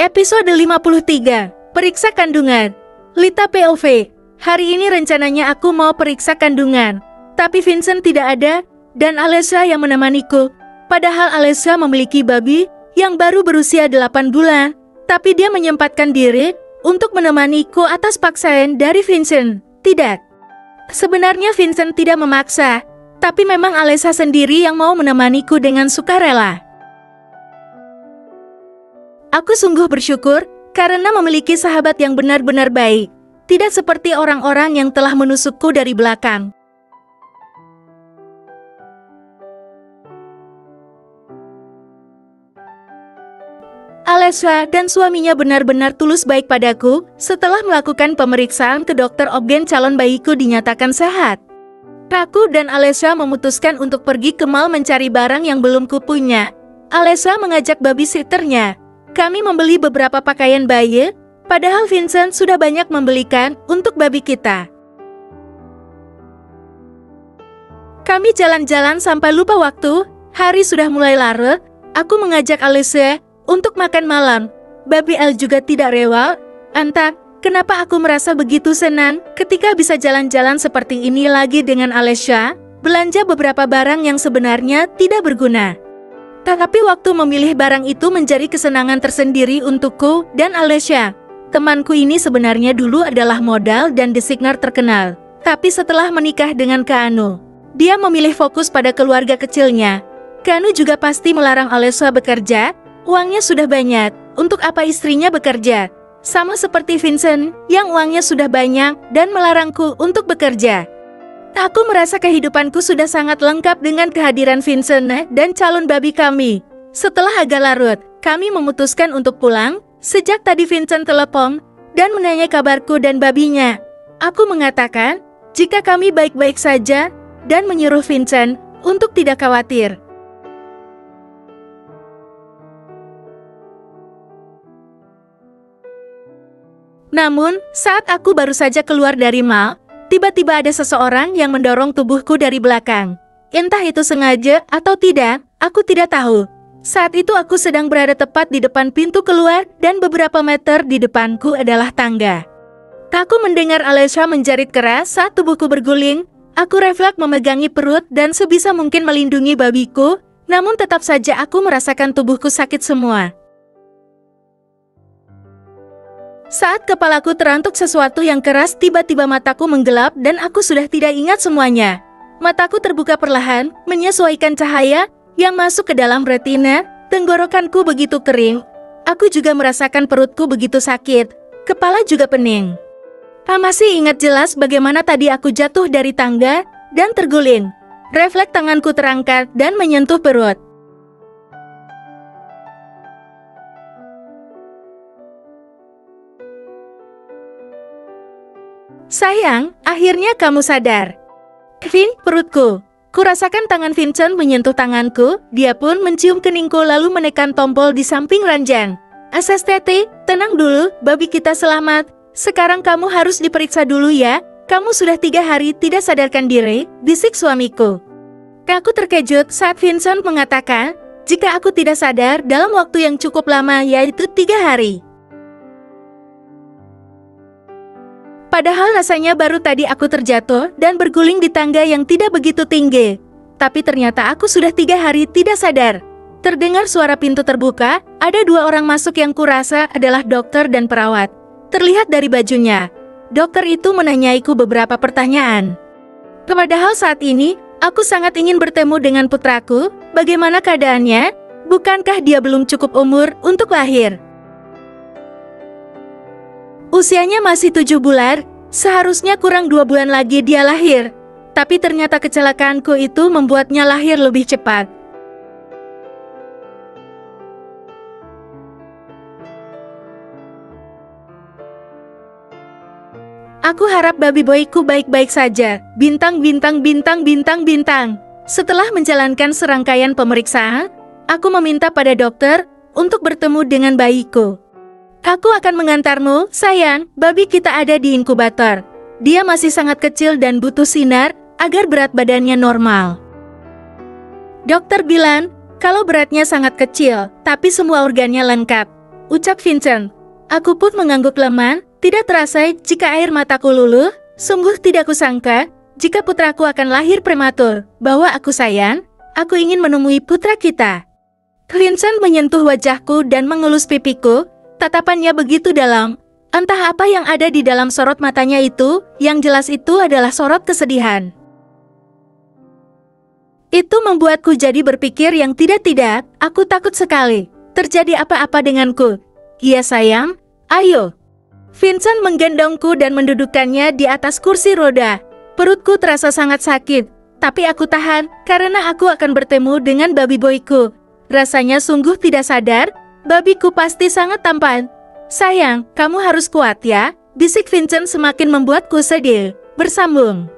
Episode 53, Periksa Kandungan. Lita POV. Hari ini rencananya aku mau periksa kandungan, tapi Vincent tidak ada, dan Alessia yang menemaniku. Padahal Alessia memiliki babi yang baru berusia 8 bulan, tapi dia menyempatkan diri untuk menemaniku atas paksaan dari Vincent. Tidak. Sebenarnya Vincent tidak memaksa, tapi memang Alessia sendiri yang mau menemaniku dengan sukarela. Aku sungguh bersyukur karena memiliki sahabat yang benar-benar baik, tidak seperti orang-orang yang telah menusukku dari belakang. Alessia dan suaminya benar-benar tulus baik padaku. Setelah melakukan pemeriksaan ke dokter obgen, calon bayiku dinyatakan sehat. Aku dan Alessia memutuskan untuk pergi ke mall mencari barang yang belum kupunya. Alessia mengajak babysitternya. Kami membeli beberapa pakaian bayi, padahal Vincent sudah banyak membelikan untuk babi kita. Kami jalan-jalan sampai lupa waktu, hari sudah mulai larut. Aku mengajak Alessia untuk makan malam. Babi El juga tidak rewel. Entah kenapa aku merasa begitu senang ketika bisa jalan-jalan seperti ini lagi dengan Alessia, belanja beberapa barang yang sebenarnya tidak berguna. Tapi waktu memilih barang itu menjadi kesenangan tersendiri untukku dan Alessia. Temanku ini sebenarnya dulu adalah model dan desainer terkenal. Tapi setelah menikah dengan Keanu, dia memilih fokus pada keluarga kecilnya. Keanu juga pasti melarang Alessia bekerja, uangnya sudah banyak, untuk apa istrinya bekerja? Sama seperti Vincent yang uangnya sudah banyak dan melarangku untuk bekerja. Aku merasa kehidupanku sudah sangat lengkap dengan kehadiran Vincent dan calon babi kami. Setelah agak larut, kami memutuskan untuk pulang. Sejak tadi Vincent telepon dan menanya kabarku dan babinya. Aku mengatakan jika kami baik-baik saja dan menyuruh Vincent untuk tidak khawatir. Namun, saat aku baru saja keluar dari mall, tiba-tiba ada seseorang yang mendorong tubuhku dari belakang. Entah itu sengaja atau tidak, aku tidak tahu. Saat itu aku sedang berada tepat di depan pintu keluar dan beberapa meter di depanku adalah tangga. Aku mendengar Alessia menjerit keras saat tubuhku berguling. Aku refleks memegangi perut dan sebisa mungkin melindungi babiku, namun tetap saja aku merasakan tubuhku sakit semua. Saat kepalaku terantuk sesuatu yang keras, tiba-tiba mataku menggelap dan aku sudah tidak ingat semuanya. Mataku terbuka perlahan, menyesuaikan cahaya yang masuk ke dalam retina. Tenggorokanku begitu kering. Aku juga merasakan perutku begitu sakit. Kepala juga pening. Masih ingat jelas bagaimana tadi aku jatuh dari tangga dan terguling. Refleks tanganku terangkat dan menyentuh perut. Sayang, akhirnya kamu sadar. Vin, perutku. Kurasakan tangan Vincent menyentuh tanganku, dia pun mencium keningku lalu menekan tombol di samping ranjang. Asestete, tenang dulu, babi kita selamat. Sekarang kamu harus diperiksa dulu ya, kamu sudah 3 hari tidak sadarkan diri, bisik suamiku. Aku terkejut saat Vincent mengatakan, jika aku tidak sadar dalam waktu yang cukup lama yaitu 3 hari. Padahal rasanya baru tadi aku terjatuh dan berguling di tangga yang tidak begitu tinggi. Tapi ternyata aku sudah 3 hari tidak sadar. Terdengar suara pintu terbuka, ada 2 orang masuk yang kurasa adalah dokter dan perawat. Terlihat dari bajunya, dokter itu menanyaiku beberapa pertanyaan. Padahal saat ini, aku sangat ingin bertemu dengan putraku. Bagaimana keadaannya? Bukankah dia belum cukup umur untuk lahir? Usianya masih 7 bulan, seharusnya kurang 2 bulan lagi dia lahir. Tapi ternyata kecelakaanku itu membuatnya lahir lebih cepat. Aku harap babi boyku baik-baik saja. Bintang, bintang, bintang, bintang, bintang. Setelah menjalankan serangkaian pemeriksaan, aku meminta pada dokter untuk bertemu dengan bayiku. Aku akan mengantarmu, sayang, babi kita ada di inkubator. Dia masih sangat kecil dan butuh sinar agar berat badannya normal. Dokter bilang, kalau beratnya sangat kecil, tapi semua organnya lengkap. ucap Vincent. Aku pun mengangguk leman, tidak terasa jika air mataku luluh. Sungguh tidak kusangka, jika putraku akan lahir prematur, bahwa aku sayang, aku ingin menemui putra kita. Vincent menyentuh wajahku dan mengelus pipiku, tatapannya begitu dalam. Entah apa yang ada di dalam sorot matanya itu, yang jelas itu adalah sorot kesedihan. Itu membuatku jadi berpikir yang tidak-tidak, aku takut sekali. Terjadi apa-apa denganku. Iya sayang, ayo. Vincent menggendongku dan mendudukkannya di atas kursi roda. Perutku terasa sangat sakit, tapi aku tahan karena aku akan bertemu dengan babi boyku. Rasanya sungguh tidak sadar, babiku pasti sangat tampan. Sayang, kamu harus kuat ya, bisik Vincent semakin membuatku sedih. Bersambung.